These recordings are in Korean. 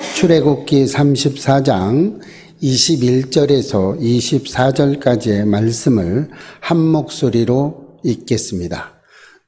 출애굽기 34장 21절에서 24절까지의 말씀을 한 목소리로 읽겠습니다.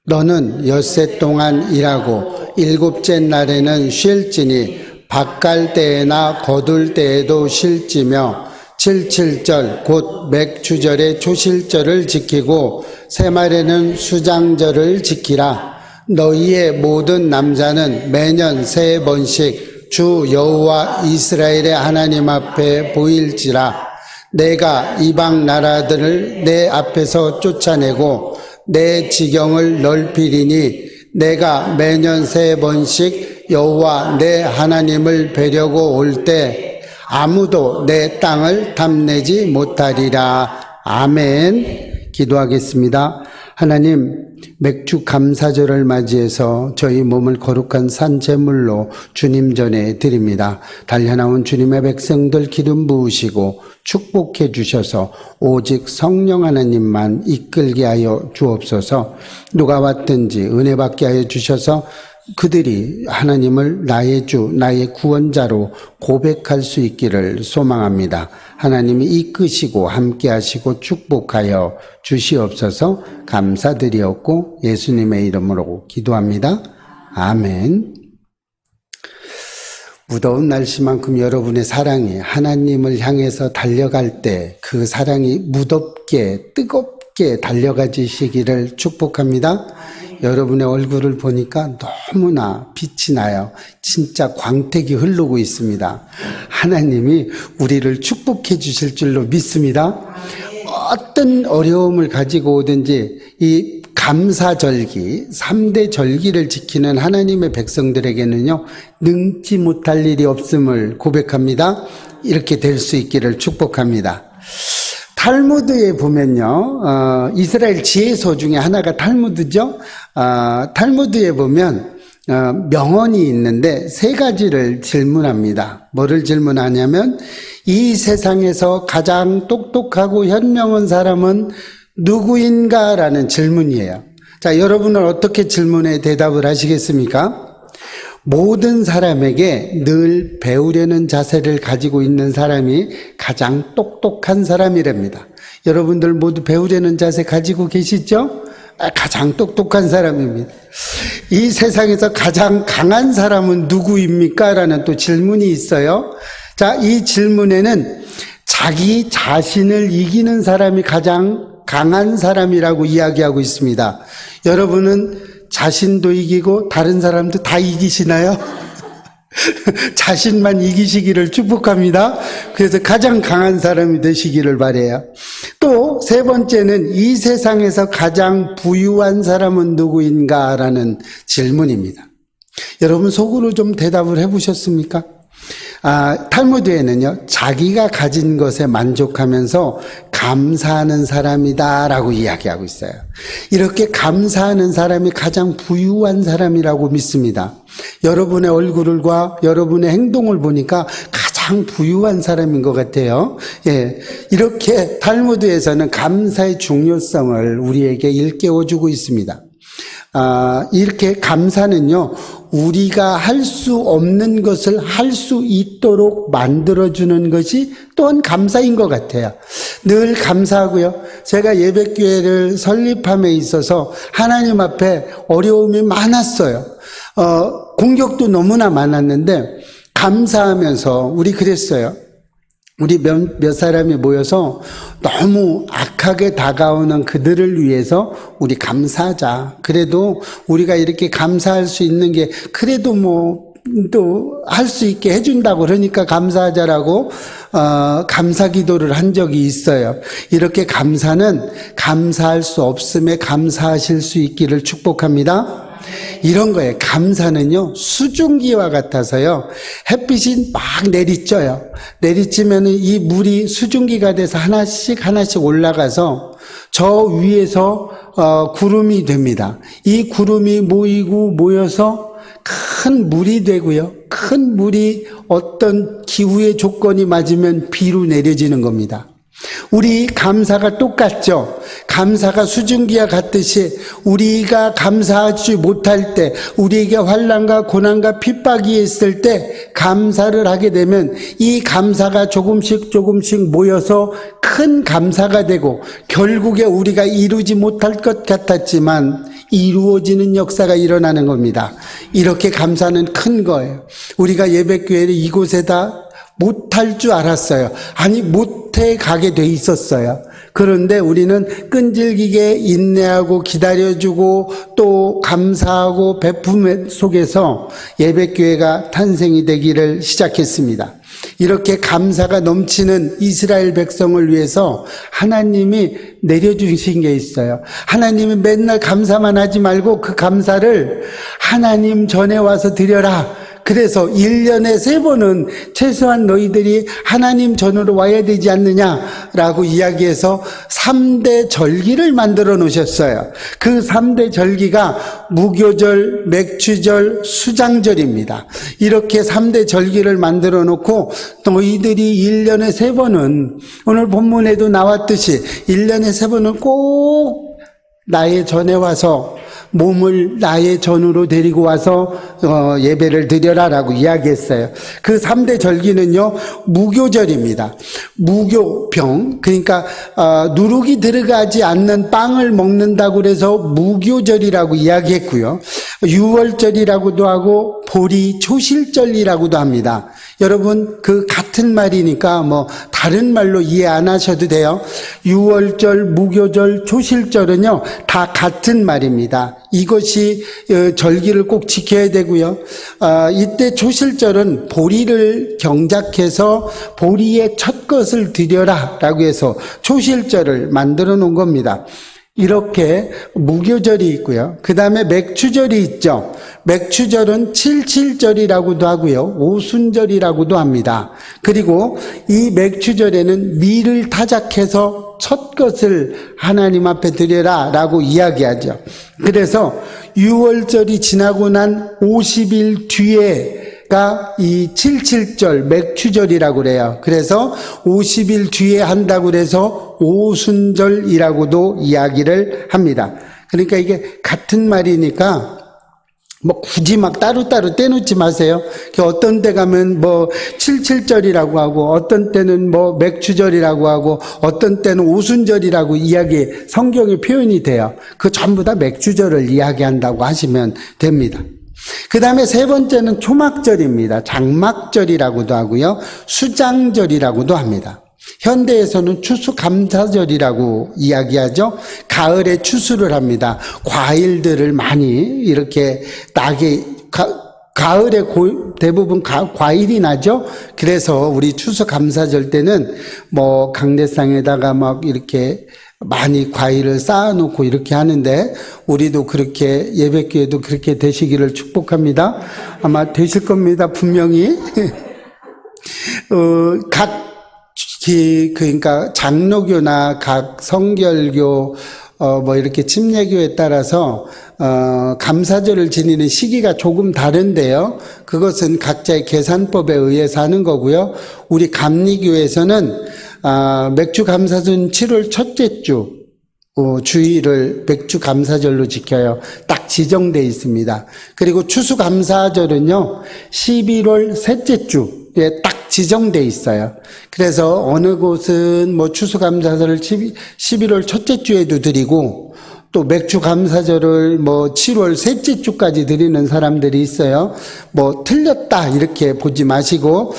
너는 엿새 동안 일하고 일곱째 날에는 쉴지니 밭갈 때에나 거둘 때에도 쉴지며 77절 곧 맥추절의 초실절을 지키고 새말에는 수장절을 지키라. 너희의 모든 남자는 매년 3번씩 주 여호와 이스라엘의 하나님 앞에 보일지라. 내가 이방 나라들을 내 앞에서 쫓아내고 내 지경을 넓히리니 내가 매년 3번씩 여호와 내 하나님을 뵈려고 올 때 아무도 내 땅을 탐내지 못하리라. 아멘. 기도하겠습니다. 하나님, 맥주 감사절을 맞이해서 저희 몸을 거룩한 산 제물로 주님 전에 드립니다. 달려나온 주님의 백성들 기름 부으시고 축복해 주셔서 오직 성령 하나님만 이끌게 하여 주옵소서. 누가 왔든지 은혜 받게 하여 주셔서 그들이 하나님을 나의 주, 나의 구원자로 고백할 수 있기를 소망합니다. 하나님이 이끄시고 함께 하시고 축복하여 주시옵소서. 감사드리옵고 예수님의 이름으로 기도합니다. 아멘. 무더운 날씨만큼 여러분의 사랑이 하나님을 향해서 달려갈 때 그 사랑이 무덥게 뜨겁게 달려가시기를 축복합니다. 여러분의 얼굴을 보니까 너무나 빛이 나요. 진짜 광택이 흐르고 있습니다. 하나님이 우리를 축복해 주실 줄로 믿습니다. 어떤 어려움을 가지고 오든지 이 감사절기, 3대 절기를 지키는 하나님의 백성들에게는요, 능지 못할 일이 없음을 고백합니다. 이렇게 될 수 있기를 축복합니다. 탈무드에 보면요, 이스라엘 지혜서 중에 하나가 탈무드죠. 탈무드에 보면 명언이 있는데 3가지를 질문합니다. 뭐를 질문하냐면 이 세상에서 가장 똑똑하고 현명한 사람은 누구인가? 라는 질문이에요. 자, 여러분은 어떻게 질문에 대답을 하시겠습니까? 모든 사람에게 늘 배우려는 자세를 가지고 있는 사람이 가장 똑똑한 사람이랍니다. 여러분들 모두 배우려는 자세 가지고 계시죠? 가장 똑똑한 사람입니다. 이 세상에서 가장 강한 사람은 누구입니까? 라는 또 질문이 있어요. 자, 이 질문에는 자기 자신을 이기는 사람이 가장 강한 사람이라고 이야기하고 있습니다. 여러분은 자신도 이기고 다른 사람도 다 이기시나요? 자신만 이기시기를 축복합니다. 그래서 가장 강한 사람이 되시기를 바라요. 또 3번째는 이 세상에서 가장 부유한 사람은 누구인가? 라는 질문입니다. 여러분 속으로 좀 대답을 해보셨습니까? 탈무드에는요, 자기가 가진 것에 만족하면서 감사하는 사람이다 라고 이야기하고 있어요. 이렇게 감사하는 사람이 가장 부유한 사람이라고 믿습니다. 여러분의 얼굴과 여러분의 행동을 보니까 가장 부유한 사람인 것 같아요. 예, 이렇게 탈무드에서는 감사의 중요성을 우리에게 일깨워주고 있습니다. 이렇게 감사는요, 우리가 할 수 없는 것을 할 수 있도록 만들어주는 것이 또한 감사인 것 같아요. 늘 감사하고요. 제가 예배교회를 설립함에 있어서 하나님 앞에 어려움이 많았어요. 공격도 너무나 많았는데 감사하면서 우리 그랬어요. 우리 몇 사람이 모여서 너무 악하게 다가오는 그들을 위해서 우리 감사하자. 그래도 우리가 이렇게 감사할 수 있는 게 그래도 또 할 수 있게 해준다고 그러니까 감사하자라고 감사 기도를 한 적이 있어요. 이렇게 감사는 감사할 수 없음에 감사하실 수 있기를 축복합니다. 이런 거예요. 감사는요, 수증기와 같아서요, 햇빛이 막 내리쬐요. 내리쬐면은 이 물이 수증기가 돼서 하나씩 올라가서 저 위에서 구름이 됩니다. 이 구름이 모여서 큰 물이 되고요. 큰 물이 어떤 기후의 조건이 맞으면 비로 내려지는 겁니다. 우리 감사가 똑같죠. 감사가 수증기와 같듯이 우리가 감사하지 못할 때, 우리에게 환난과 고난과 핍박이 있을 때 감사를 하게 되면 이 감사가 조금씩 모여서 큰 감사가 되고, 결국에 우리가 이루지 못할 것 같았지만 이루어지는 역사가 일어나는 겁니다. 이렇게 감사는 큰 거예요. 우리가 예배교회를 이곳에다 못할 줄 알았어요. 아니, 못해 가게 돼 있었어요. 그런데 우리는 끈질기게 인내하고 기다려주고 또 감사하고 베품 속에서 예배교회가 탄생이 되기를 시작했습니다. 이렇게 감사가 넘치는 이스라엘 백성을 위해서 하나님이 내려주신 게 있어요. 하나님이 맨날 감사만 하지 말고 그 감사를 하나님 전에 와서 드려라. 그래서 1년에 3번은 최소한 너희들이 하나님 전으로 와야 되지 않느냐라고 이야기해서 3대 절기를 만들어 놓으셨어요. 그 3대 절기가 무교절, 맥추절, 수장절입니다. 이렇게 3대 절기를 만들어 놓고 너희들이 1년에 3번은 오늘 본문에도 나왔듯이 1년에 3번은 꼭 나의 전에 와서 몸을 나의 전으로 데리고 와서 예배를 드려라라고 이야기했어요. 그 3대 절기는요, 무교절입니다. 무교병, 그러니까 누룩이 들어가지 않는 빵을 먹는다고 그래서 무교절이라고 이야기했고요. 유월절이라고도 하고 보리 초실절이라고도 합니다. 여러분, 그 같은 말이니까 뭐 다른 말로 이해 안 하셔도 돼요. 유월절, 무교절, 초실절은요 다 같은 말입니다. 이것이 절기를 꼭 지켜야 되고요. 이때 초실절은 보리를 경작해서 보리의 첫 것을 드려라 라고 해서 초실절을 만들어 놓은 겁니다. 이렇게 무교절이 있고요. 그 다음에 맥추절이 있죠. 맥추절은 칠칠절이라고도 하고요. 오순절이라고도 합니다. 그리고 이 맥추절에는 밀을 타작해서 첫 것을 하나님 앞에 드려라 라고 이야기하죠. 그래서 6월절이 지나고 난 50일 뒤에가 이 칠칠절 맥추절이라고 그래요. 그래서 50일 뒤에 한다고 그래서 오순절이라고도 이야기를 합니다. 그러니까 이게 같은 말이니까 뭐 굳이 막 따로따로 떼놓지 마세요. 어떤 때 가면 뭐 칠칠절이라고 하고 어떤 때는 뭐 맥추절이라고 하고 어떤 때는 오순절이라고 성경에 표현이 돼요. 그 전부 다 맥추절을 이야기한다고 하시면 됩니다. 그 다음에 3번째는 초막절입니다. 장막절이라고도 하고요. 수장절이라고도 합니다. 현대에서는 추수감사절이라고 이야기하죠. 가을에 추수를 합니다. 과일들을 많이 이렇게 가을에 대부분 과일이 나죠. 그래서 우리 추수감사절 때는 뭐 강대상에다가 막 이렇게 많이 과일을 쌓아놓고 이렇게 하는데 우리도 그렇게 예배교회도 그렇게 되시기를 축복합니다. 아마 되실 겁니다. 분명히. 그러니까 장로교나 각 성결교 뭐 이렇게 침례교에 따라서 감사절을 지니는 시기가 조금 다른데요. 그것은 각자의 계산법에 의해서 하는 거고요. 우리 감리교에서는 맥주감사절은 7월 첫째 주 주일을 맥주감사절로 지켜요. 딱 지정되어 있습니다. 그리고 추수감사절은요 11월 셋째 주에 딱 지정돼 있어요. 그래서 어느 곳은 뭐 추수감사절을 11월 첫째 주에도 드리고 또 맥주감사절을 뭐 7월 셋째 주까지 드리는 사람들이 있어요. 뭐 틀렸다 이렇게 보지 마시고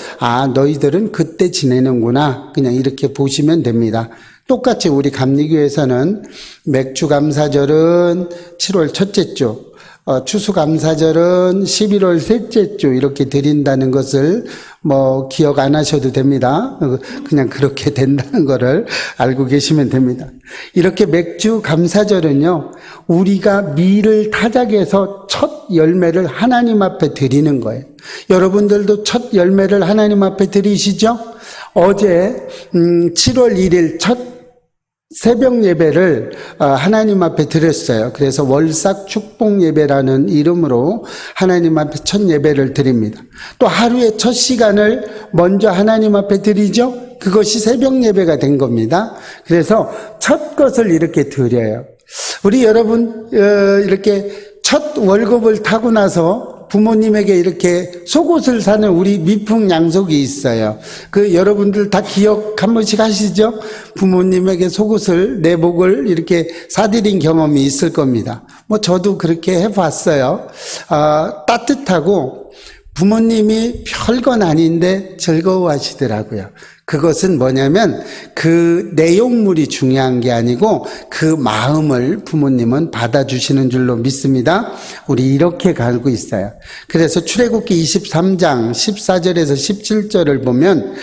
너희들은 그때 지내는구나 그냥 이렇게 보시면 됩니다. 똑같이 우리 감리교에서는 맥주감사절은 7월 첫째 주, 추수감사절은 11월 셋째 주 이렇게 드린다는 것을 뭐 기억 안 하셔도 됩니다. 그냥 그렇게 된다는 거를 알고 계시면 됩니다. 이렇게 맥주감사절은요, 우리가 밀을 타작해서 첫 열매를 하나님 앞에 드리는 거예요. 여러분들도 첫 열매를 하나님 앞에 드리시죠? 어제 7월 1일 첫 새벽 예배를 하나님 앞에 드렸어요. 그래서 월삭 축복 예배라는 이름으로 하나님 앞에 첫 예배를 드립니다. 또 하루의 첫 시간을 먼저 하나님 앞에 드리죠. 그것이 새벽 예배가 된 겁니다. 그래서 첫 것을 이렇게 드려요. 우리 여러분 이렇게 첫 월급을 타고 나서 부모님에게 이렇게 속옷을 사는 우리 미풍양속이 있어요. 그 여러분들 다 기억 한 번씩 하시죠? 부모님에게 속옷을, 내복을 이렇게 사드린 경험이 있을 겁니다. 저도 그렇게 해봤어요. 따뜻하고 부모님이 별건 아닌데 즐거워하시더라고요. 그것은 뭐냐면 그 내용물이 중요한 게 아니고 그 마음을 부모님은 받아주시는 줄로 믿습니다. 우리 이렇게 가고 있어요. 그래서 출애굽기 23장 14절에서 17절을 보면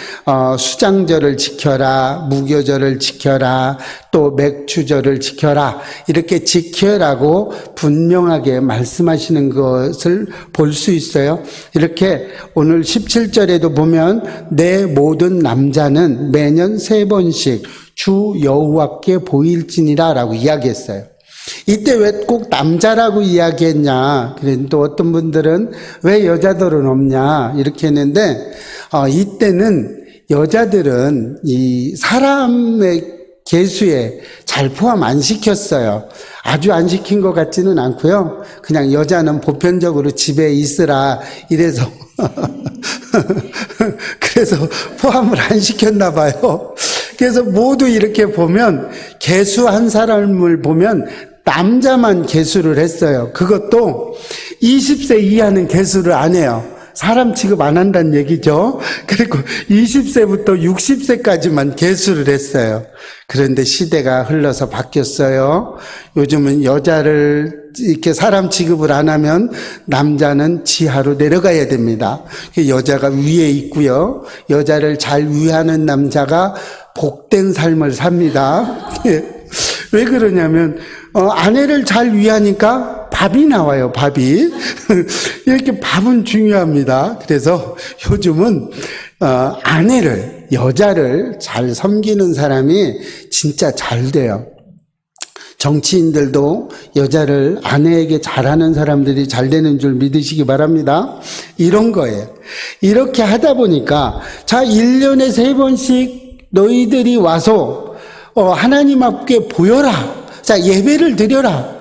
수장절을 지켜라, 무교절을 지켜라, 또 맥주절을 지켜라, 이렇게 지켜라고 분명하게 말씀하시는 것을 볼 수 있어요. 이렇게 오늘 17절에도 보면 내 모든 남자는 매년 3번씩 주 여호와께 보일지니라 라고 이야기했어요. 이때 왜 꼭 남자라고 이야기했냐? 그런데 또 어떤 분들은 왜 여자들은 없냐? 이렇게 했는데 이때는 여자들은 이 사람의 계수에 잘 포함 안 시켰어요. 아주 안 시킨 것 같지는 않고요. 그냥 여자는 보편적으로 집에 있으라 이래서 그래서 포함을 안 시켰나 봐요. 그래서 모두 이렇게 보면 계수 한 사람을 보면 남자만 계수를 했어요. 그것도 20세 이하는 계수를 안 해요. 사람 취급 안 한다는 얘기죠. 그리고 20세부터 60세까지만 계수를 했어요. 그런데 시대가 흘러서 바뀌었어요. 요즘은 여자를 이렇게 사람 취급을 안 하면 남자는 지하로 내려가야 됩니다. 여자가 위에 있고요. 여자를 잘 위하는 남자가 복된 삶을 삽니다. 왜 그러냐면 아내를 잘 위하니까 밥이 나와요. 밥이 이렇게 밥은 중요합니다. 그래서 요즘은 아내를, 여자를 잘 섬기는 사람이 진짜 잘 돼요. 정치인들도 여자를 아내에게 잘하는 사람들이 잘 되는 줄 믿으시기 바랍니다. 이런 거예요. 이렇게 하다 보니까 1년에 3번씩 너희들이 와서 하나님 앞에 보여라. 예배를 드려라.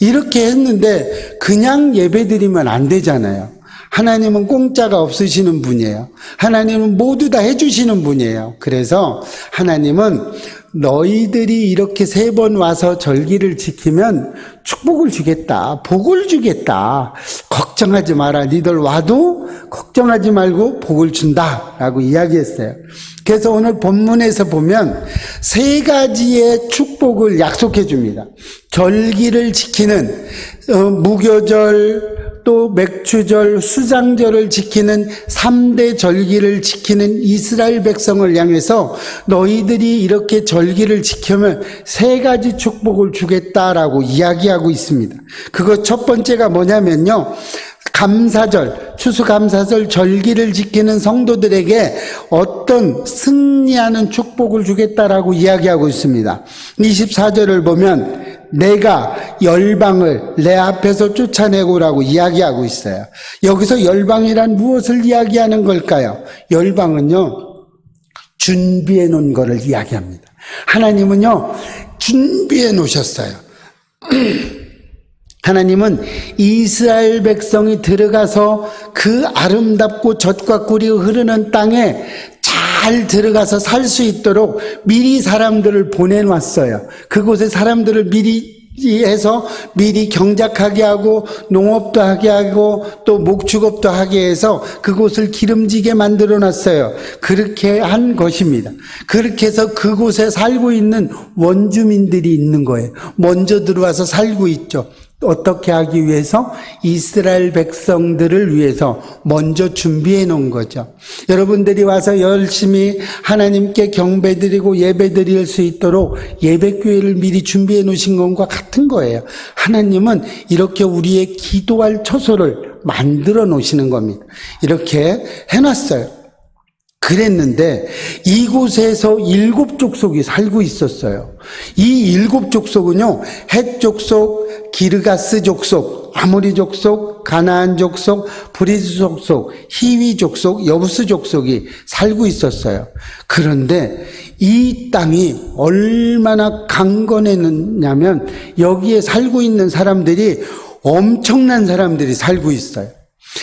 이렇게 했는데 그냥 예배 드리면 안 되잖아요. 하나님은 공짜가 없으시는 분이에요. 하나님은 모두 다 해주시는 분이에요. 그래서 하나님은 너희들이 이렇게 3번 와서 절기를 지키면 축복을 주겠다, 복을 주겠다, 걱정하지 마라, 니들 와도 걱정하지 말고 복을 준다 라고 이야기했어요. 그래서 오늘 본문에서 보면 3가지의 축복을 약속해 줍니다. 절기를 지키는 무교절, 또 맥주절, 수장절을 지키는 3대 절기를 지키는 이스라엘 백성을 향해서 너희들이 이렇게 절기를 지키면 3가지 축복을 주겠다라고 이야기하고 있습니다. 그거 첫 번째가 뭐냐면요, 감사절, 추수감사절 절기를 지키는 성도들에게 어떤 승리하는 축복을 주겠다라고 이야기하고 있습니다. 24절을 보면 내가 열방을 내 앞에서 쫓아내고라고 이야기하고 있어요. 여기서 열방이란 무엇을 이야기하는 걸까요? 열방은요, 준비해 놓은 것을 이야기합니다. 하나님은요, 준비해 놓으셨어요. 하나님은 이스라엘 백성이 들어가서 그 아름답고 젖과 꿀이 흐르는 땅에 잘 들어가서 살 수 있도록 미리 사람들을 보내놨어요. 그곳에 사람들을 미리 해서 미리 경작하게 하고 농업도 하게 하고 또 목축업도 하게 해서 그곳을 기름지게 만들어 놨어요. 그렇게 한 것입니다. 그렇게 해서 그곳에 살고 있는 원주민들이 있는 거예요. 먼저 들어와서 살고 있죠. 어떻게 하기 위해서? 이스라엘 백성들을 위해서 먼저 준비해 놓은 거죠. 여러분들이 와서 열심히 하나님께 경배드리고 예배드릴 수 있도록 예배교회를 미리 준비해 놓으신 것과 같은 거예요. 하나님은 이렇게 우리의 기도할 처소를 만들어 놓으시는 겁니다. 이렇게 해놨어요. 그랬는데 이곳에서 7족속이 살고 있었어요. 이 7족속은요, 헷 족속, 기르가스 족속, 아모리 족속, 가나안 족속, 브리즈 족속, 히위 족속, 여부스 족속이 살고 있었어요. 그런데 이 땅이 얼마나 강건했냐면 여기에 살고 있는 사람들이 엄청난 사람들이 살고 있어요.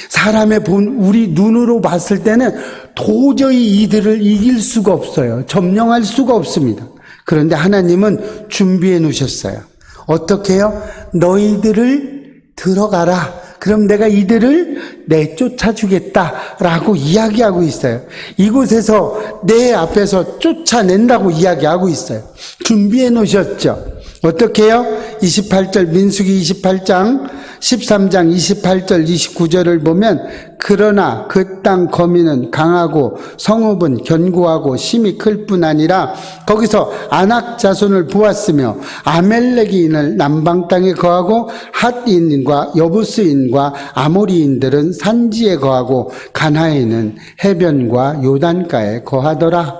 사람의 우리 눈으로 봤을 때는 도저히 이들을 이길 수가 없어요. 점령할 수가 없습니다. 그런데 하나님은 준비해 놓으셨어요. 어떻게 해요? 너희들을 들어가라. 그럼 내가 이들을 내쫓아 주겠다라고 이야기하고 있어요. 이곳에서 내 앞에서 쫓아낸다고 이야기하고 있어요. 준비해 놓으셨죠? 어떻게 해요? 28절 민수기 28장 13장 28절 29절을 보면 그러나 그 땅 거민은 강하고 성읍은 견고하고 심히 클 뿐 아니라 거기서 아낙 자손을 보았으며 아멜렉인을 남방 땅에 거하고 핫인과 여부스인과 아모리인들은 산지에 거하고 가나안은 해변과 요단가에 거하더라.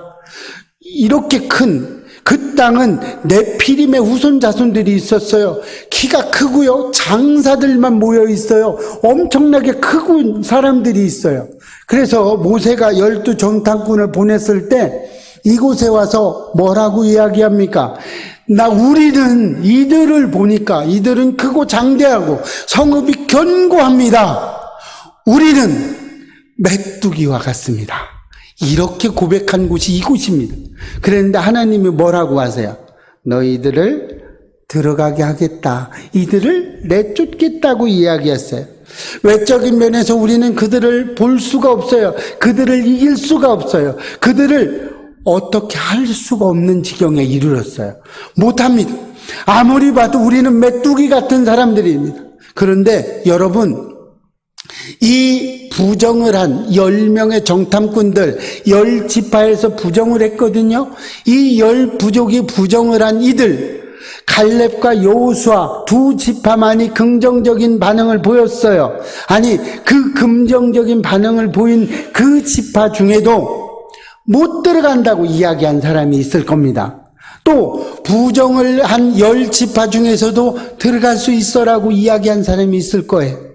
이렇게 큰 그 땅은 네피림의 후손 자손들이 있었어요. 키가 크고요. 장사들만 모여 있어요. 엄청나게 크고 사람들이 있어요. 그래서 모세가 12정탐꾼을 보냈을 때 이곳에 와서 뭐라고 이야기합니까? 우리는 이들을 보니까 이들은 크고 장대하고 성읍이 견고합니다. 우리는 메뚜기와 같습니다. 이렇게 고백한 곳이 이곳입니다. 그런데 하나님이 뭐라고 하세요? 너희들을 들어가게 하겠다. 이들을 내쫓겠다고 이야기했어요. 외적인 면에서 우리는 그들을 볼 수가 없어요. 그들을 이길 수가 없어요. 그들을 어떻게 할 수가 없는 지경에 이르렀어요. 못합니다. 아무리 봐도 우리는 메뚜기 같은 사람들입니다. 그런데 여러분, 이 부정을 한 10명의 정탐꾼들 10지파에서 부정을 했거든요. 이 10부족이 부정을 한 이들 갈렙과 여호수아 두 지파만이 긍정적인 반응을 보였어요. 아니, 그 긍정적인 반응을 보인 그 지파 중에도 못 들어간다고 이야기한 사람이 있을 겁니다. 또 부정을 한 10지파 중에서도 들어갈 수 있어라고 이야기한 사람이 있을 거예요.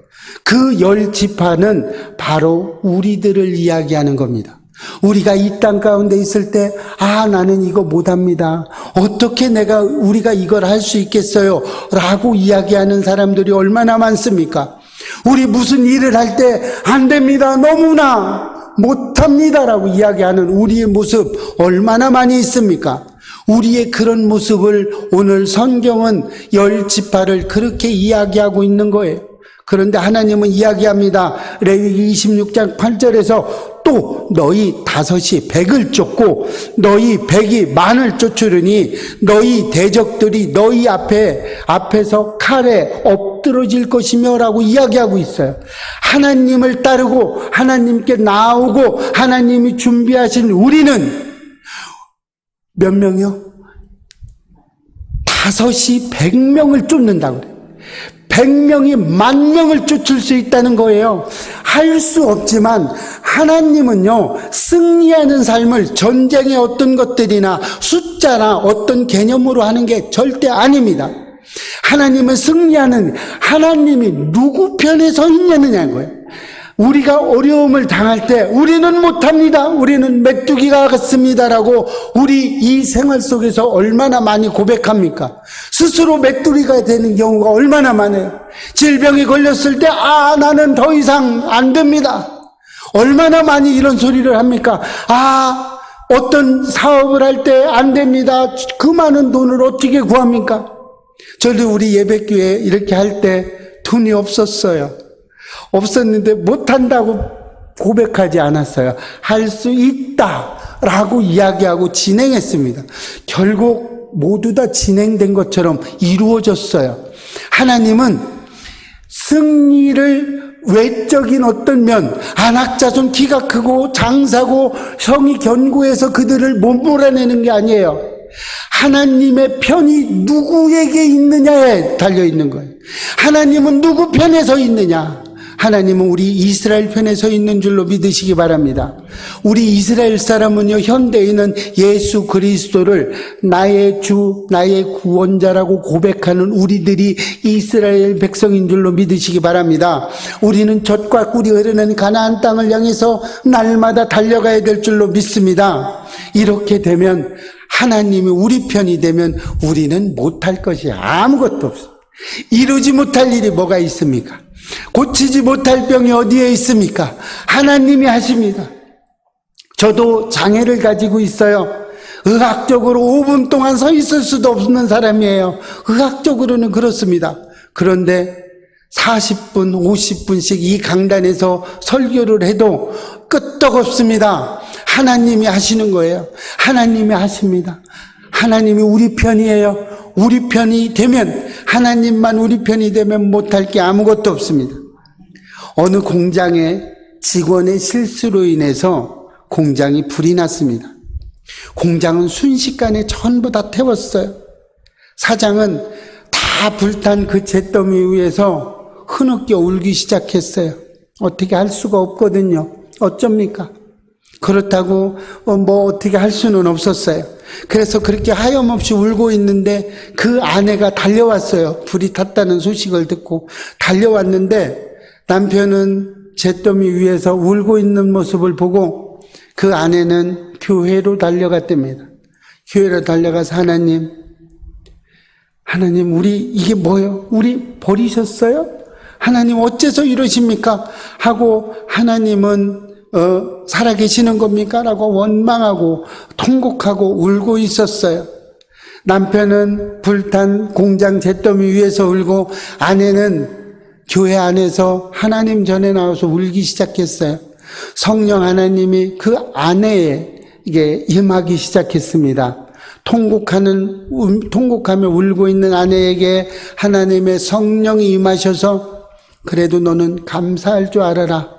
그 10지파는 바로 우리들을 이야기하는 겁니다. 우리가 이 땅 가운데 있을 때, 나는 이거 못합니다. 어떻게 우리가 이걸 할 수 있겠어요? 라고 이야기하는 사람들이 얼마나 많습니까? 우리 무슨 일을 할 때, 안 됩니다. 너무나 못합니다. 라고 이야기하는 우리의 모습 얼마나 많이 있습니까? 우리의 그런 모습을 오늘 성경은 10지파를 그렇게 이야기하고 있는 거예요. 그런데 하나님은 이야기합니다. 레위기 26장 8절에서 또 너희 5이 100을 쫓고 너희 100이 만을 쫓으려니 너희 대적들이 너희 앞에서 칼에 엎드러질 것이며 라고 이야기하고 있어요. 하나님을 따르고 하나님께 나오고 하나님이 준비하신 우리는 몇 명이요? 5이 100명을 쫓는다고 그래요. 100명이 10,000명을 쫓을 수 있다는 거예요. 할 수 없지만 하나님은요, 승리하는 삶을 전쟁의 어떤 것들이나 숫자나 어떤 개념으로 하는 게 절대 아닙니다. 하나님은 승리하는, 하나님이 누구 편에 서 있냐는 거예요. 우리가 어려움을 당할 때 우리는 못합니다. 우리는 메뚜기가 같습니다라고 우리 이 생활 속에서 얼마나 많이 고백합니까? 스스로 메뚜기가 되는 경우가 얼마나 많아요. 질병이 걸렸을 때 나는 더 이상 안 됩니다. 얼마나 많이 이런 소리를 합니까? 어떤 사업을 할 때 안 됩니다. 그 많은 돈을 어떻게 구합니까? 저도 우리 예배교회 이렇게 할 때 돈이 없었는데 못한다고 고백하지 않았어요. 할 수 있다라고 이야기하고 진행했습니다. 결국 모두 다 진행된 것처럼 이루어졌어요. 하나님은 승리를 외적인 어떤 면, 안악자손 키가 크고 장사고 성이 견고해서 그들을 못 몰아내는 게 아니에요. 하나님의 편이 누구에게 있느냐에 달려있는 거예요. 하나님은 누구 편에 서 있느냐? 하나님은 우리 이스라엘 편에 서 있는 줄로 믿으시기 바랍니다. 우리 이스라엘 사람은요, 현대에는 예수 그리스도를 나의 주, 나의 구원자라고 고백하는 우리들이 이스라엘 백성인 줄로 믿으시기 바랍니다. 우리는 젖과 꿀이 흐르는 가나안 땅을 향해서 날마다 달려가야 될 줄로 믿습니다. 이렇게 되면, 하나님이 우리 편이 되면 우리는 못할 것이 아무것도 없습니다. 이루지 못할 일이 뭐가 있습니까? 고치지 못할 병이 어디에 있습니까? 하나님이 하십니다. 저도 장애를 가지고 있어요. 의학적으로 5분 동안 서 있을 수도 없는 사람이에요. 의학적으로는 그렇습니다. 그런데 40분, 50분씩 이 강단에서 설교를 해도 끄떡없습니다. 하나님이 하시는 거예요. 하나님이 하십니다. 하나님이 우리 편이에요. 우리 편이 되면, 하나님만 우리 편이 되면 못할 게 아무것도 없습니다. 어느 공장에 직원의 실수로 인해서 공장이 불이 났습니다. 공장은 순식간에 전부 다 태웠어요. 사장은 다 불탄 그 잿더미 위에서 흐느껴 울기 시작했어요. 어떻게 할 수가 없거든요. 어쩝니까? 그렇다고 어떻게 할 수는 없었어요. 그래서 그렇게 하염없이 울고 있는데 그 아내가 달려왔어요. 불이 탔다는 소식을 듣고 달려왔는데, 남편은 잿더미 위에서 울고 있는 모습을 보고 그 아내는 교회로 달려갔답니다. 교회로 달려가서 하나님, 우리 이게 뭐예요? 우리 버리셨어요? 하나님 어째서 이러십니까? 하고, 하나님은 살아계시는 겁니까? 라고 원망하고 통곡하고 울고 있었어요. 남편은 불탄 공장 잿더미 위에서 울고, 아내는 교회 안에서 하나님 전에 나와서 울기 시작했어요. 성령 하나님이 그 아내에게 임하기 시작했습니다. 통곡하며 울고 있는 아내에게 하나님의 성령이 임하셔서, 그래도 너는 감사할 줄 알아라.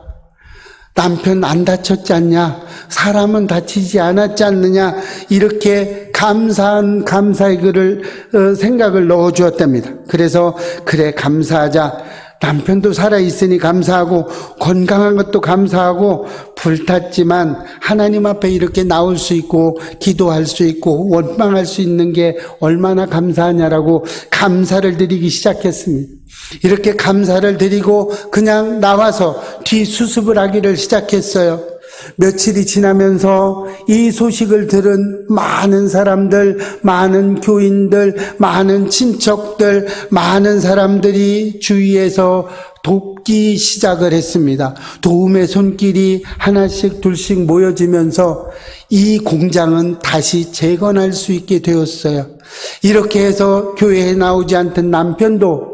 남편 안 다쳤지 않냐? 사람은 다치지 않았지 않느냐? 이렇게 감사의 글을 생각을 넣어주었답니다. 그래서 그래, 감사하자. 남편도 살아있으니 감사하고, 건강한 것도 감사하고, 불탔지만 하나님 앞에 이렇게 나올 수 있고 기도할 수 있고 원망할 수 있는 게 얼마나 감사하냐라고 감사를 드리기 시작했습니다. 이렇게 감사를 드리고 그냥 나와서 뒤수습을 하기를 시작했어요. 며칠이 지나면서 이 소식을 들은 많은 사람들, 많은 교인들, 많은 친척들, 많은 사람들이 주위에서 돕기 시작을 했습니다. 도움의 손길이 하나씩 둘씩 모여지면서 이 공장은 다시 재건할 수 있게 되었어요. 이렇게 해서 교회에 나오지 않던 남편도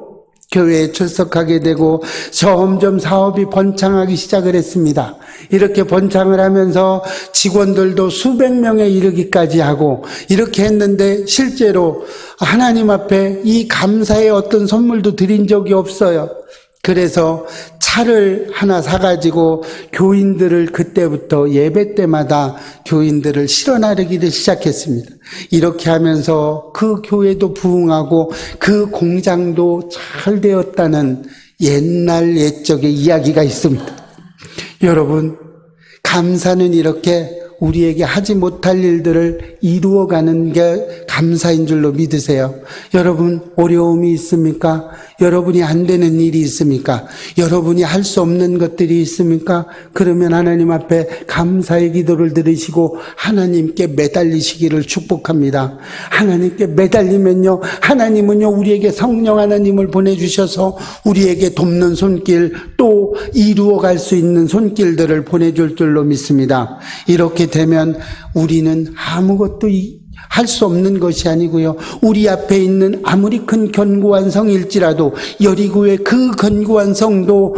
교회에 출석하게 되고 점점 사업이 번창하기 시작을 했습니다. 이렇게 번창을 하면서 직원들도 수백 명에 이르기까지 하고 이렇게 했는데, 실제로 하나님 앞에 이 감사의 어떤 선물도 드린 적이 없어요. 그래서 차를 하나 사가지고 교인들을, 그때부터 예배 때마다 교인들을 실어 나르기를 시작했습니다. 이렇게 하면서 그 교회도 부흥하고 그 공장도 잘 되었다는 옛날 옛적의 이야기가 있습니다. 여러분, 감사는 이렇게 우리에게 하지 못할 일들을 이루어가는 게 감사인 줄로 믿으세요. 여러분, 어려움이 있습니까? 여러분이 안 되는 일이 있습니까? 여러분이 할 수 없는 것들이 있습니까? 그러면 하나님 앞에 감사의 기도를 들으시고 하나님께 매달리시기를 축복합니다. 하나님께 매달리면요, 하나님은요 우리에게 성령 하나님을 보내주셔서 우리에게 돕는 손길, 또 이루어갈 수 있는 손길들을 보내줄 줄로 믿습니다. 이렇게 되면 우리는 아무것도 할 수 없는 것이 아니고요, 우리 앞에 있는 아무리 큰 견고한 성일지라도 여리고의 그 견고한 성도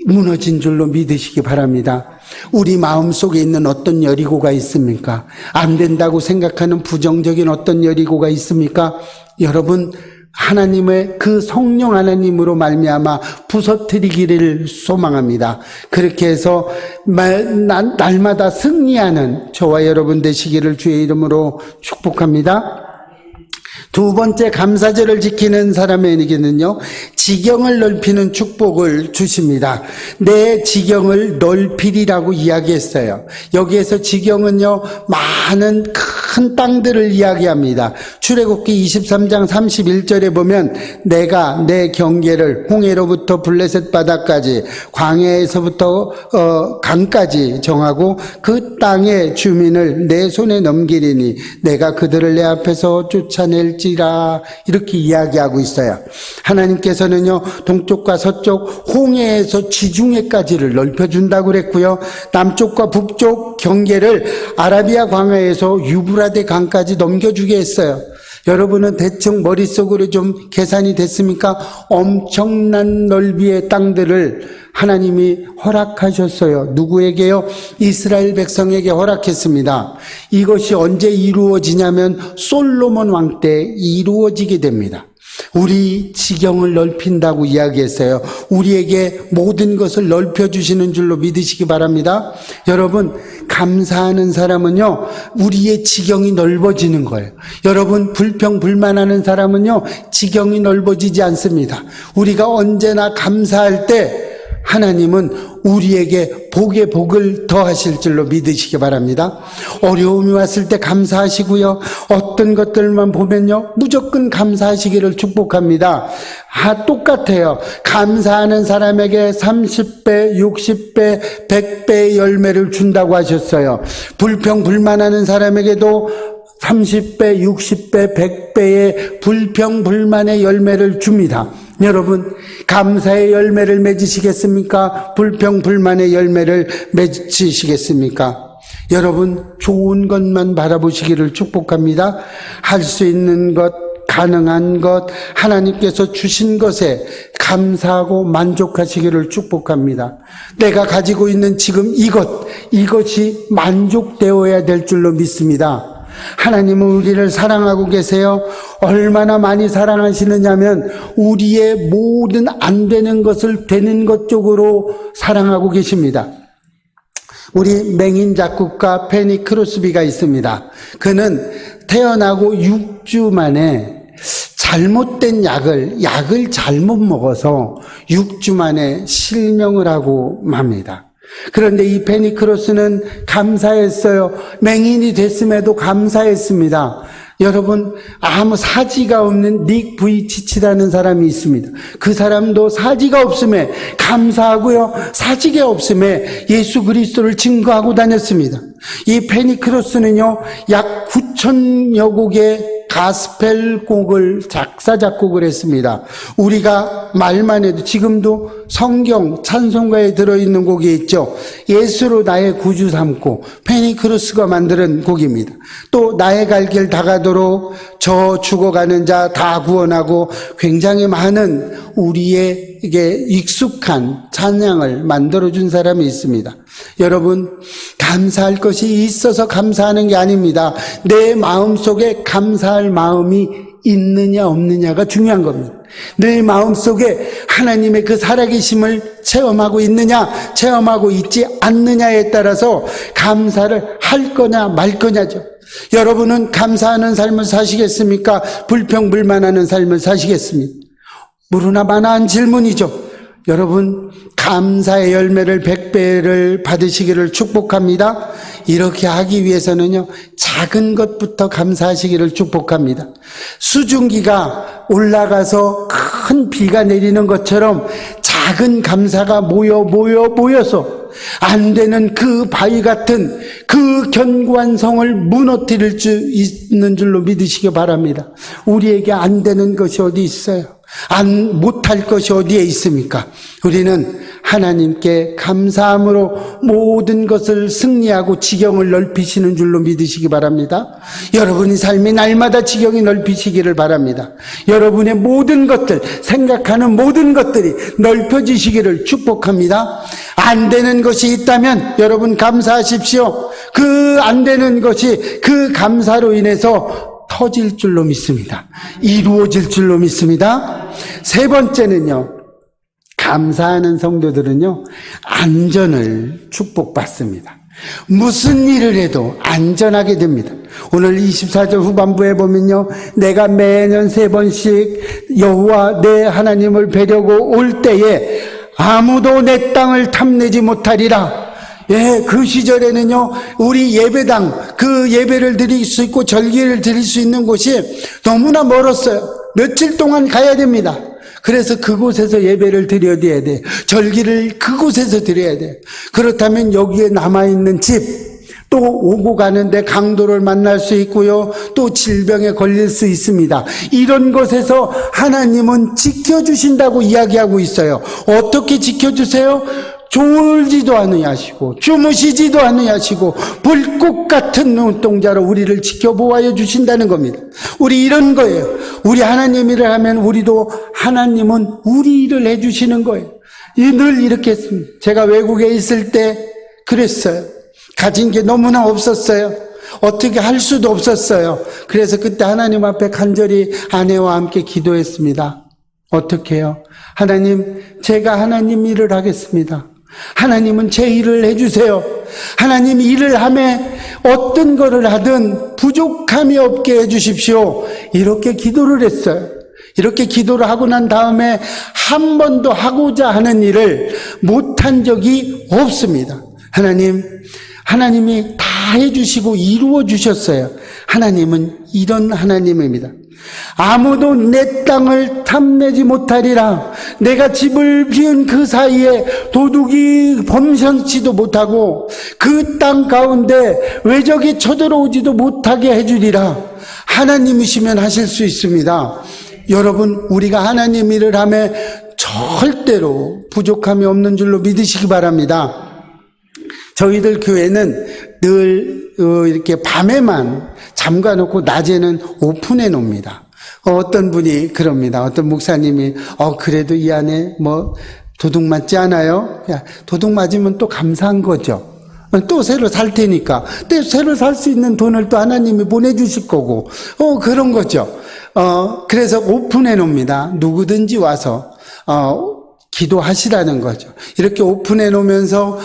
무너진 줄로 믿으시기 바랍니다. 우리 마음속에 있는 어떤 여리고가 있습니까? 안 된다고 생각하는 부정적인 어떤 여리고가 있습니까? 여러분, 하나님의 그 성령 하나님으로 말미암아 부서뜨리기를 소망합니다. 그렇게 해서 날마다 승리하는 저와 여러분 되시기를 주의 이름으로 축복합니다. 두 번째, 감사절을 지키는 사람에게는요, 지경을 넓히는 축복을 주십니다. 내 지경을 넓히리라고 이야기했어요. 여기에서 지경은요, 많은 큰 땅들을 이야기합니다. 출애굽기 23장 31절에 보면 내가 내 경계를 홍해로부터 블레셋 바다까지 광야에서부터 강까지 정하고 그 땅의 주민을 내 손에 넘기리니 내가 그들을 내 앞에서 쫓아낼지라, 이렇게 이야기하고 있어요. 하나님께서는요, 동쪽과 서쪽 홍해에서 지중해까지를 넓혀준다고 그랬고요, 남쪽과 북쪽 경계를 아라비아 광야에서 유브라데 강까지 넘겨주게 했어요. 여러분은 대충 머릿속으로 좀 계산이 됐습니까? 엄청난 넓이의 땅들을 하나님이 허락하셨어요. 누구에게요? 이스라엘 백성에게 허락했습니다. 이것이 언제 이루어지냐면 솔로몬 왕 때 이루어지게 됩니다. 우리 지경을 넓힌다고 이야기했어요. 우리에게 모든 것을 넓혀주시는 줄로 믿으시기 바랍니다. 여러분, 감사하는 사람은요, 우리의 지경이 넓어지는 거예요. 여러분, 불평불만하는 사람은요, 지경이 넓어지지 않습니다. 우리가 언제나 감사할 때 하나님은 우리에게 복의 복을 더하실 줄로 믿으시기 바랍니다. 어려움이 왔을 때 감사하시고요, 어떤 것들만 보면요, 무조건 감사하시기를 축복합니다. 똑같아요. 감사하는 사람에게 30배, 60배, 100배의 열매를 준다고 하셨어요. 불평불만하는 사람에게도 30배, 60배, 100배의 불평불만의 열매를 줍니다. 여러분, 감사의 열매를 맺으시겠습니까? 불평불만의 열매를 맺으시겠습니까? 여러분, 좋은 것만 바라보시기를 축복합니다. 할 수 있는 것, 가능한 것, 하나님께서 주신 것에 감사하고 만족하시기를 축복합니다. 내가 가지고 있는 지금 이것이 만족되어야 될 줄로 믿습니다. 하나님은 우리를 사랑하고 계세요. 얼마나 많이 사랑하시느냐면 우리의 모든 안 되는 것을 되는 것 쪽으로 사랑하고 계십니다. 우리 맹인 작곡가 페니 크로스비가 있습니다. 그는 태어나고 6주 만에 잘못된 약을 잘못 먹어서 6주 만에 실명을 하고 맙니다. 그런데 이 페니 크로스는 감사했어요. 맹인이 됐음에도 감사했습니다. 여러분, 아무 사지가 없는 닉 부이치치라는 사람이 있습니다. 그 사람도 사지가 없음에 감사하고요, 사지가 없음에 예수 그리스도를 증거하고 다녔습니다. 이 페니 크로스는요, 약 9,000여 곡의 가스펠 곡을 작곡을 했습니다. 우리가 말만 해도 지금도 성경 찬송가에 들어있는 곡이 있죠. 예수로 나의 구주 삼고, 페니 크로스가 만드는 곡입니다. 또 나의 갈 길 다가도록, 저 죽어가는 자 다 구원하고, 굉장히 많은 우리에게 익숙한 찬양을 만들어준 사람이 있습니다. 여러분, 감사할 것이 있어서 감사하는 게 아닙니다. 내 마음속에 감사할 마음이 있느냐 없느냐가 중요한 겁니다. 내 마음속에 하나님의 그 살아계심을 체험하고 있느냐, 체험하고 있지 않느냐에 따라서 감사를 할 거냐 말 거냐죠. 여러분은 감사하는 삶을 사시겠습니까? 불평불만하는 삶을 사시겠습니까? 무르나 마나한 질문이죠. 여러분, 감사의 열매를 100배를 받으시기를 축복합니다. 이렇게 하기 위해서는요, 작은 것부터 감사하시기를 축복합니다. 수증기가 올라가서 큰 비가 내리는 것처럼 작은 감사가 모여서 안 되는 그 바위 같은 그 견고한 성을 무너뜨릴 수 있는 줄로 믿으시기 바랍니다. 우리에게 안 되는 것이 어디 있어요? 못할 것이 어디에 있습니까? 우리는 하나님께 감사함으로 모든 것을 승리하고 지경을 넓히시는 줄로 믿으시기 바랍니다. 여러분의 삶이 날마다 지경이 넓히시기를 바랍니다. 여러분의 모든 것들, 생각하는 모든 것들이 넓혀지시기를 축복합니다. 안 되는 것이 있다면 여러분 감사하십시오. 그 안 되는 것이 그 감사로 인해서 터질 줄로 믿습니다. 이루어질 줄로 믿습니다. 세 번째는요, 감사하는 성도들은요, 안전을 축복받습니다. 무슨 일을 해도 안전하게 됩니다. 오늘 24절 후반부에 보면요, 내가 매년 3번씩 여호와 내 하나님을 뵈려고 올 때에 아무도 내 땅을 탐내지 못하리라. 예, 그 시절에는요, 우리 예배당, 그 예배를 드릴 수 있고 절기를 드릴 수 있는 곳이 너무나 멀었어요. 며칠 동안 가야 됩니다. 그래서 그곳에서 예배를 드려야 돼. 절기를 그곳에서 드려야 돼. 그렇다면 여기에 남아있는 집, 또 오고 가는데 강도를 만날 수 있고요, 또 질병에 걸릴 수 있습니다. 이런 것에서 하나님은 지켜주신다고 이야기하고 있어요. 어떻게 지켜주세요? 졸지도 않으시고 주무시지도 않으시고 불꽃 같은 눈동자로 우리를 지켜보아여 주신다는 겁니다. 우리 이런 거예요. 우리 하나님 일을 하면 우리도 하나님은 우리 일을 해주시는 거예요. 늘 이렇게 했습니다. 제가 외국에 있을 때 그랬어요. 가진 게 너무나 없었어요. 어떻게 할 수도 없었어요. 그래서 그때 하나님 앞에 간절히 아내와 함께 기도했습니다. 어떻게 해요? 하나님, 제가 하나님 일을 하겠습니다. 하나님은 제 일을 해주세요. 하나님 일을 하매 어떤 거를 하든 부족함이 없게 해주십시오. 이렇게 기도를 했어요. 이렇게 기도를 하고 난 다음에 한 번도 하고자 하는 일을 못한 적이 없습니다. 하나님이 다 해주시고 이루어 주셨어요. 하나님은 이런 하나님입니다. 아무도 내 땅을 탐내지 못하리라. 내가 집을 비운 그 사이에 도둑이 범선치도 못하고 그 땅 가운데 외적이 쳐들어오지도 못하게 해주리라. 하나님이시면 하실 수 있습니다. 여러분, 우리가 하나님 일을 하며 절대로 부족함이 없는 줄로 믿으시기 바랍니다. 저희들 교회는 늘 이렇게 밤에만 잠가놓고 낮에는 오픈해 놓습니다. 어떤 분이 그럽니다. 어떤 목사님이 그래도 이 안에 도둑 맞지 않아요? 야, 도둑 맞으면 또 감사한 거죠. 또 새로 살 테니까 또 새로 살 수 있는 돈을 또 하나님이 보내주실 거고 그런 거죠. 그래서 오픈해 놓습니다. 누구든지 와서 기도하시라는 거죠. 이렇게 오픈해 놓으면서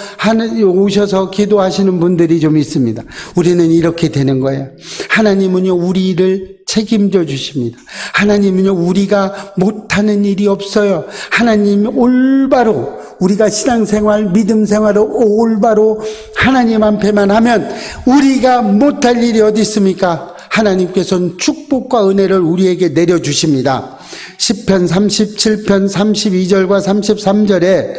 오셔서 기도하시는 분들이 좀 있습니다. 우리는 이렇게 되는 거예요. 하나님은요, 우리 일을 책임져 주십니다. 하나님은요, 우리가 못하는 일이 없어요. 하나님이 올바로 우리가 신앙생활, 믿음생활을 올바로 하나님 앞에만 하면 우리가 못할 일이 어디 있습니까? 하나님께서는 축복과 은혜를 우리에게 내려주십니다. 시편 37편 32절과 33절에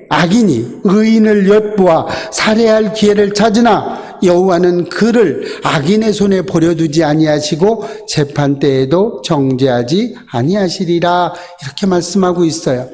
악인이 의인을 엿보아 살해할 기회를 찾으나 여호와는 그를 악인의 손에 버려두지 아니하시고 재판 때에도 정죄하지 아니하시리라. 이렇게 말씀하고 있어요.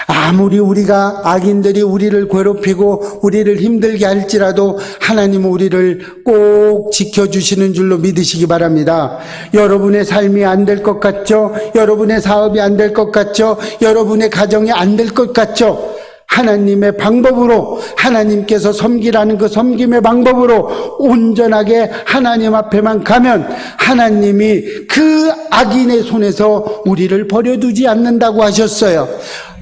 아무리 우리가 악인들이 우리를 괴롭히고 우리를 힘들게 할지라도 하나님은 우리를 꼭 지켜주시는 줄로 믿으시기 바랍니다. 여러분의 삶이 안 될 것 같죠? 여러분의 사업이 안 될 것 같죠? 여러분의 가정이 안 될 것 같죠? 하나님의 방법으로, 하나님께서 섬기라는 그 섬김의 방법으로 온전하게 하나님 앞에만 가면 하나님이 그 악인의 손에서 우리를 버려두지 않는다고 하셨어요.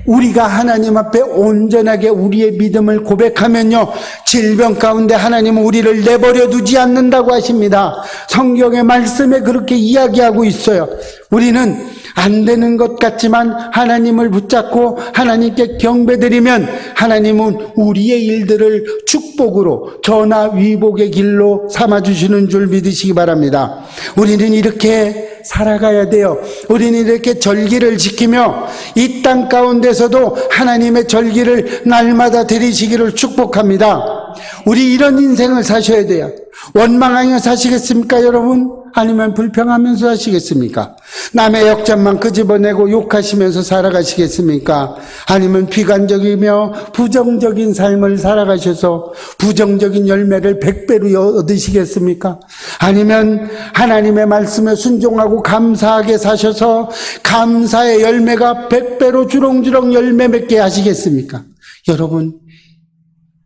우리가 하나님 앞에 온전하게 우리의 믿음을 고백하면요, 질병 가운데 하나님은 우리를 내버려 두지 않는다고 하십니다. 성경의 말씀에 그렇게 이야기하고 있어요. 우리는 안 되는 것 같지만 하나님을 붙잡고 하나님께 경배드리면 하나님은 우리의 일들을 축복으로 전화 위복의 길로 삼아주시는 줄 믿으시기 바랍니다. 우리는 이렇게 살아가야 돼요. 우리는 이렇게 절기를 지키며 이 땅 가운데서도 하나님의 절기를 날마다 드리시기를 축복합니다. 우리 이런 인생을 사셔야 돼요. 원망하며 사시겠습니까, 여러분? 아니면 불평하면서 사시겠습니까? 남의 역전만 끄집어내고 욕하시면서 살아가시겠습니까? 아니면 비관적이며 부정적인 삶을 살아가셔서 부정적인 열매를 100배로 얻으시겠습니까? 아니면 하나님의 말씀에 순종하고 감사하게 사셔서 감사의 열매가 100배로 주렁주렁 열매 맺게 하시겠습니까? 여러분,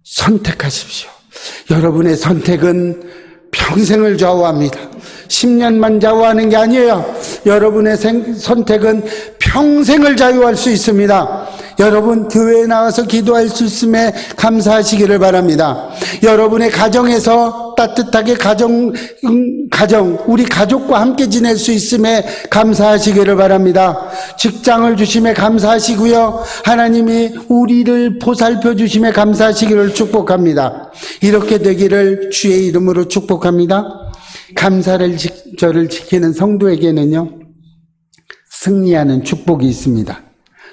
선택하십시오. 여러분의 선택은 평생을 좌우합니다. 10년만 좌우하는 게 아니에요. 여러분의 선택은 평생을 자유할 수 있습니다. 여러분, 교회에 나와서 기도할 수 있음에 감사하시기를 바랍니다. 여러분의 가정에서 따뜻하게 우리 가족과 함께 지낼 수 있음에 감사하시기를 바랍니다. 직장을 주심에 감사하시고요. 하나님이 우리를 보살펴 주심에 감사하시기를 축복합니다. 이렇게 되기를 주의 이름으로 축복합니다. 감사를 절을 지키는 성도에게는요, 승리하는 축복이 있습니다.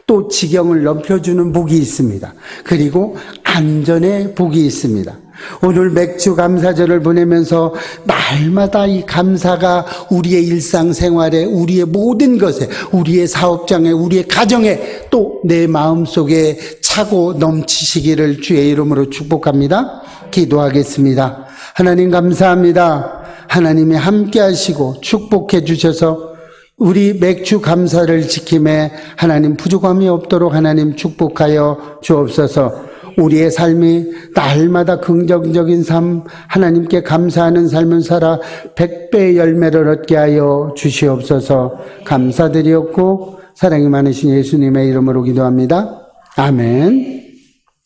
또 지경을 넓혀주는 복이 있습니다. 그리고 안전의 복이 있습니다. 오늘 맥주 감사절을 보내면서 날마다 이 감사가 우리의 일상생활에, 우리의 모든 것에, 우리의 사업장에, 우리의 가정에, 또 내 마음속에 차고 넘치시기를 주의 이름으로 축복합니다. 기도하겠습니다. 하나님 감사합니다. 하나님이 함께 하시고 축복해 주셔서 우리 맥주 감사를 지킴에 하나님 부족함이 없도록 하나님 축복하여 주옵소서. 우리의 삶이 날마다 긍정적인 삶, 하나님께 감사하는 삶을 살아 100배의 열매를 얻게 하여 주시옵소서. 감사드리옵고 사랑이 많으신 예수님의 이름으로 기도합니다. 아멘.